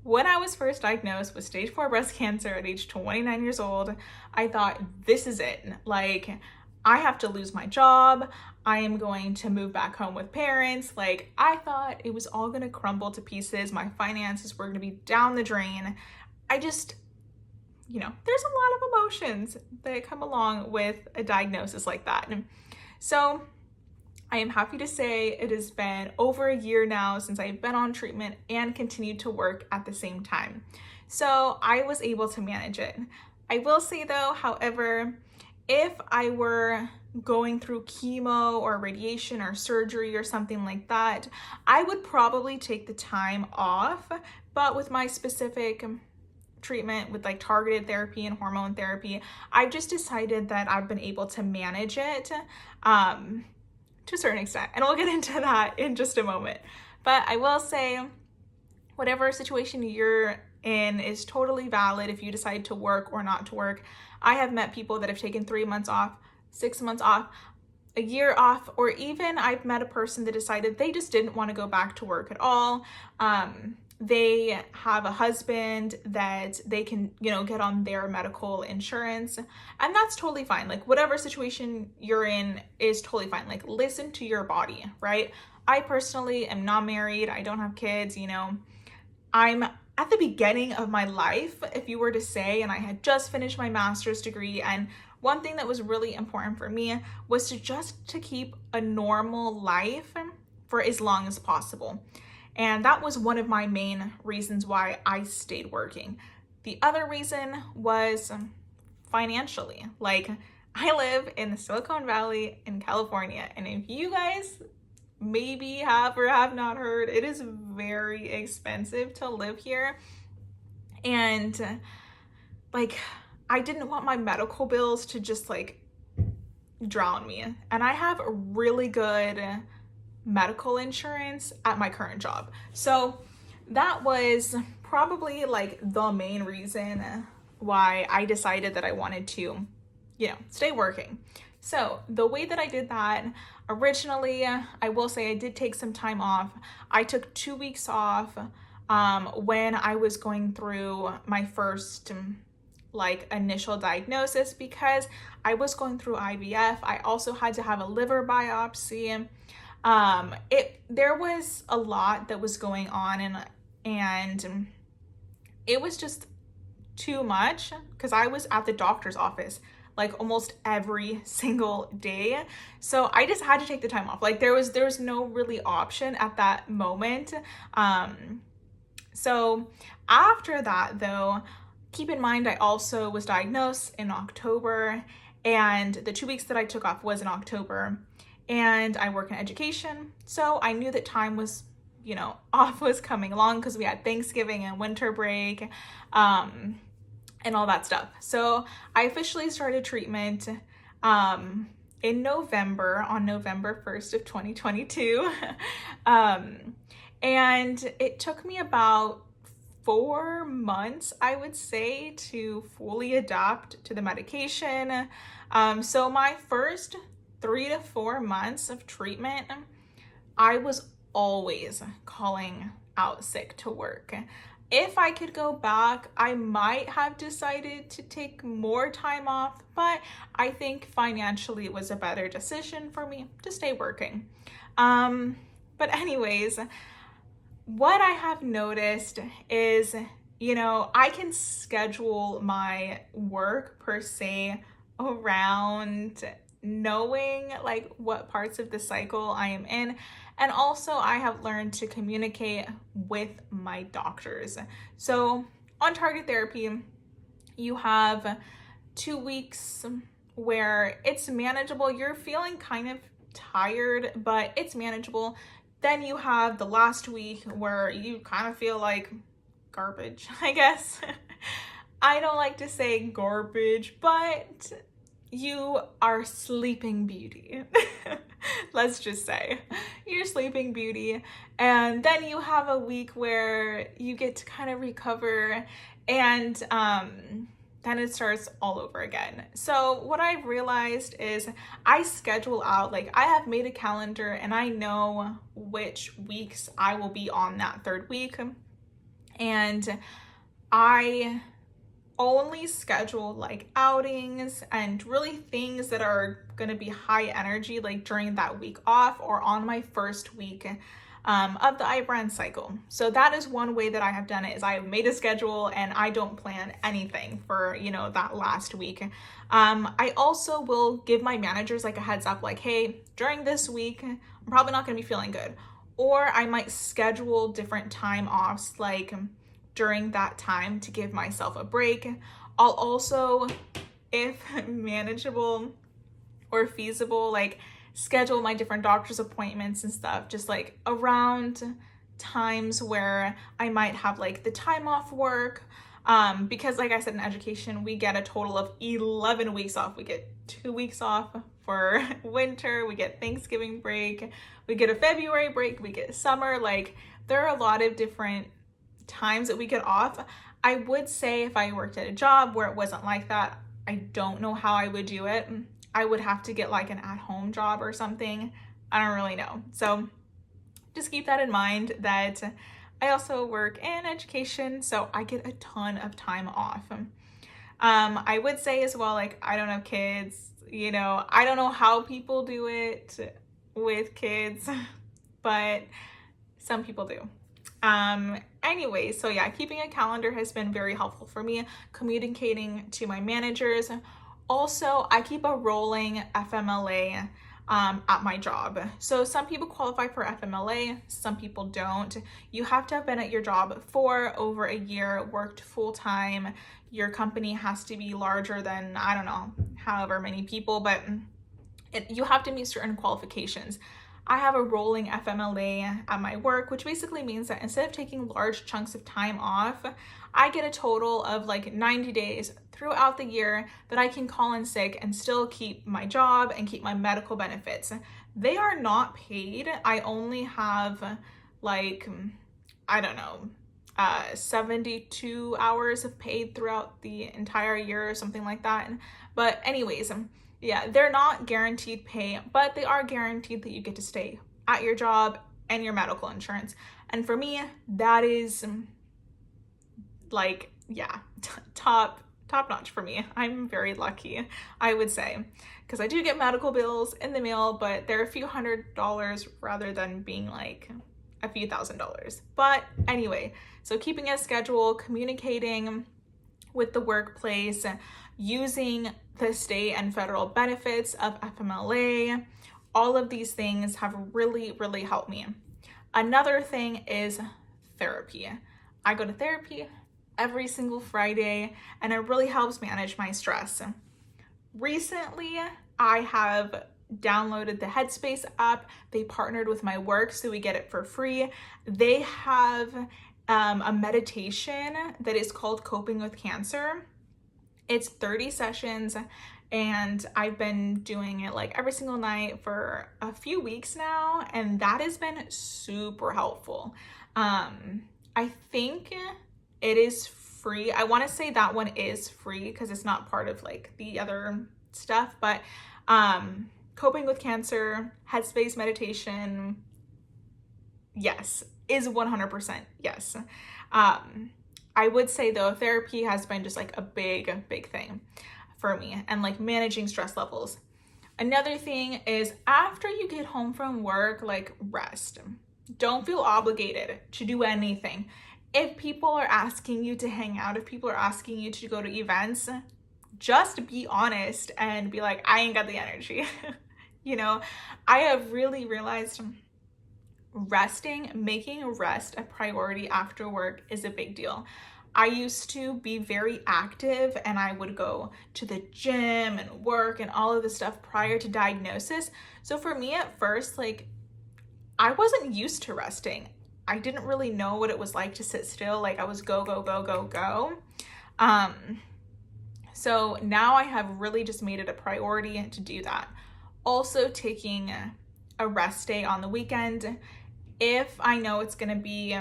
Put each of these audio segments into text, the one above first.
When I was first diagnosed with stage 4 breast cancer at age 29 years old, I thought, this is it. Like, I have to lose my job. I am going to move back home with parents. Like, I thought it was all going to crumble to pieces. My finances were going to be down the drain. I just, there's a lot of emotions that come along with a diagnosis like that. So I am happy to say it has been over a year now since I've been on treatment and continued to work at the same time. So I was able to manage it. I will say though, however, if I were going through chemo or radiation or surgery or something like that, I would probably take the time off. But with my specific treatment with like targeted therapy and hormone therapy, I've just decided that I've been able to manage it to a certain extent, and we'll get into that in just a moment. But I will say, whatever situation you're in is totally valid if you decide to work or not to work. I have met people that have taken 3 months off, 6 months off, a year off, or even I've met a person that decided they just didn't want to go back to work at all. They have a husband that they can, get on their medical insurance, and that's totally fine. Like, whatever situation you're in is totally fine. Like, listen to your body, right? I personally am not married. I don't have kids, I'm at the beginning of my life, if you were to say, and I had just finished my master's degree. And one thing that was really important for me was to keep a normal life for as long as possible. And that was one of my main reasons why I stayed working. The other reason was financially. Like, I live in the Silicon Valley in California, and if you guys maybe have or have not heard, it is very expensive to live here. And like, I didn't want my medical bills to just like drown me. And I have a really good medical insurance at my current job. So that was probably like the main reason why I decided that I wanted to, stay working. So the way that I did that, originally, I will say I did take some time off. I took 2 weeks off when I was going through my first initial diagnosis, because I was going through IVF. I also had to have a liver biopsy. There was a lot that was going on, and it was just too much, because I was at the doctor's office like almost every single day. So I just had to take the time off. Like, there was no really option at that moment. So after that though, keep in mind, I also was diagnosed in October, and the 2 weeks that I took off was in October. And I work in education, so I knew that time was, off was coming along, because we had Thanksgiving and winter break, and all that stuff. So I officially started treatment in November, on November 1st of 2022. And it took me about 4 months, I would say, to fully adapt to the medication. So my first 3 to 4 months of treatment, I was always calling out sick to work. If I could go back, I might have decided to take more time off, but I think financially it was a better decision for me to stay working. But anyways, what I have noticed is, I can schedule my work per se around knowing like what parts of the cycle I am in. And also I have learned to communicate with my doctors. So on target therapy, you have 2 weeks where it's manageable. You're feeling kind of tired, but it's manageable. Then you have the last week where you kind of feel like garbage, I guess. I don't like to say garbage, but you are sleeping beauty. Let's just say you're sleeping beauty. And then you have a week where you get to kind of recover, and then it starts all over again. So what I've realized is I schedule out, like I have made a calendar and I know which weeks I will be on that third week. And I only schedule like outings and really things that are going to be high energy like during that week off or on my first week of the IBRAN cycle. So that is one way that I have done it, is I have made a schedule and I don't plan anything for, that last week. I also will give my managers like a heads up, like, hey, during this week, I'm probably not going to be feeling good. Or I might schedule different time offs like during that time to give myself a break. I'll also, if manageable or feasible, like schedule my different doctor's appointments and stuff just like around times where I might have like the time off work. Because like I said, in education, we get a total of 11 weeks off. We get 2 weeks off for winter, we get Thanksgiving break, we get a February break, we get summer. Like there are a lot of different times that we get off. I would say if I worked at a job where it wasn't like that, I don't know how I would do it. I would have to get like an at-home job or something. I don't really know. So just keep that in mind, that I also work in education, so I get a ton of time off. I would say as well, like I don't have kids, I don't know how people do it with kids, but some people do. Anyway, so yeah, keeping a calendar has been very helpful for me, communicating to my managers. Also, I keep a rolling FMLA at my job. So some people qualify for FMLA, some people don't. You have to have been at your job for over a year, worked full time. Your company has to be larger than, I don't know, however many people, but you have to meet certain qualifications. I have a rolling FMLA at my work, which basically means that instead of taking large chunks of time off, I get a total of like 90 days throughout the year that I can call in sick and still keep my job and keep my medical benefits. They are not paid. I only have like, I don't know, 72 hours of paid throughout the entire year or something like that. But anyways, yeah, they're not guaranteed pay, but they are guaranteed that you get to stay at your job and your medical insurance. And for me, that is like, yeah, top notch for me. I'm very lucky, I would say, because I do get medical bills in the mail, but they're a few $100s rather than being like a few $1,000s. But anyway, so keeping a schedule, communicating with the workplace, using the state and federal benefits of FMLA, all of these things have really, really helped me. Another thing is therapy. I go to therapy every single Friday, and it really helps manage my stress. Recently, I have downloaded the Headspace app. They partnered with my work, so we get it for free. They have a meditation that is called Coping with Cancer. It's 30 sessions, and I've been doing it like every single night for a few weeks now, and that has been super helpful. I think it is free. I want to say that one is free because it's not part of like the other stuff, but Coping with Cancer, Headspace meditation, yes, is 100% yes. I would say though, therapy has been just like a big thing for me, and like managing stress levels. Another thing is, after you get home from work, like rest. Don't feel obligated to do anything. If people are asking you to hang out, if people are asking you to go to events, just be honest and be like, I ain't got the energy. I have really realized making rest a priority after work is a big deal. I used to be very active and I would go to the gym and work and all of this stuff prior to diagnosis. So for me at first, like, I wasn't used to resting. I didn't really know what it was like to sit still. Like I was go. So now I have really just made it a priority to do that. Also taking a rest day on the weekend. If I know it's gonna be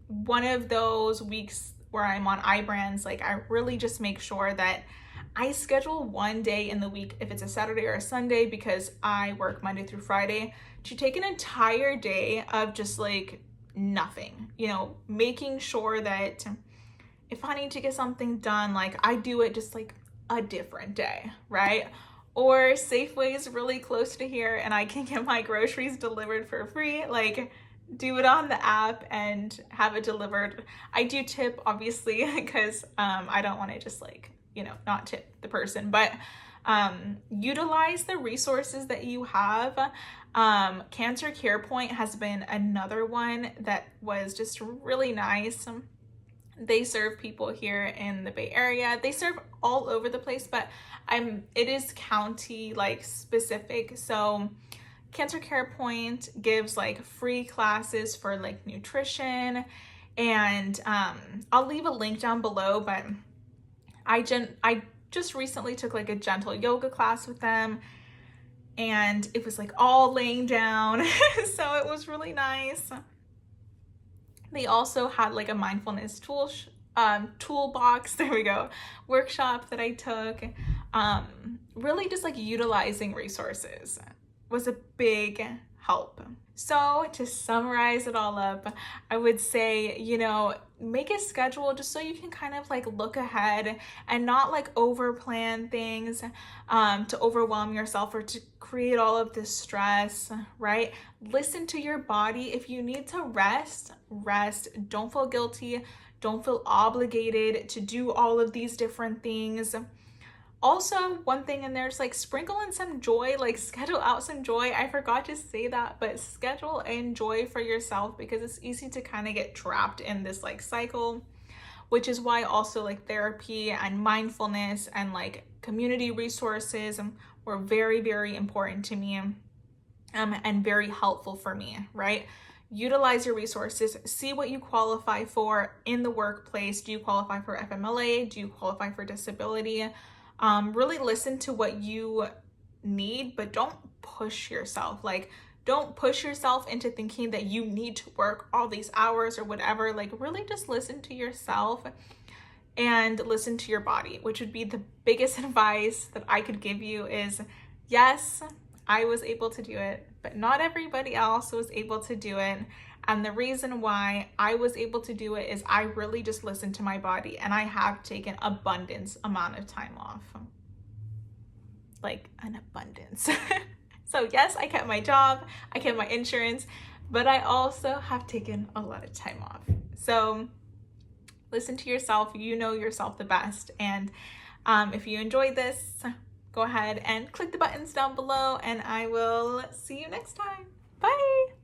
one of those weeks where I'm on iBrands, like I really just make sure that I schedule one day in the week, if it's a Saturday or a Sunday, because I work Monday through Friday, to take an entire day of just like nothing, you know, making sure that if I need to get something done, like I do it just like a different day, right? Or Safeway is really close to here and I can get my groceries delivered for free. Like, do it on the app and have it delivered. I do tip, obviously, because I don't want to just like, you know, not tip the person, but utilize the resources that you have. Cancer Carepoint has been another one that was just really nice. They serve people here in the Bay Area. They serve all over the place, but it is county like specific. So Cancer Carepoint gives like free classes for like nutrition, and I'll leave a link down below, but I just recently took like a gentle yoga class with them, and it was like all laying down. So it was really nice. They also had like a mindfulness toolbox, there we go, workshop that I took. Really just like utilizing resources was a big help. So to summarize it all up, I would say, you know, make a schedule just so you can kind of like look ahead and not like over plan things to overwhelm yourself or to create all of this stress, right? Listen to your body. If you need to rest. Don't feel guilty. Don't feel obligated to do all of these different things. Also, one thing in there is like sprinkle in some joy, like schedule out some joy. I forgot to say that, but schedule in joy for yourself, because it's easy to kind of get trapped in this like cycle, which is why also like therapy and mindfulness and like community resources were very, very important to me and very helpful for me, right? Utilize your resources, see what you qualify for in the workplace. Do you qualify for FMLA? Do you qualify for disability? Really listen to what you need, but don't push yourself. Like, don't push yourself into thinking that you need to work all these hours or whatever. Like, really just listen to yourself and listen to your body, which would be the biggest advice that I could give you is, yes, I was able to do it, but not everybody else was able to do it. And the reason why I was able to do it is I really just listened to my body, and I have taken abundance amount of time off. Like an abundance. So yes, I kept my job, I kept my insurance, but I also have taken a lot of time off. So listen to yourself. You know yourself the best. And if you enjoyed this, go ahead and click the buttons down below, and I will see you next time. Bye.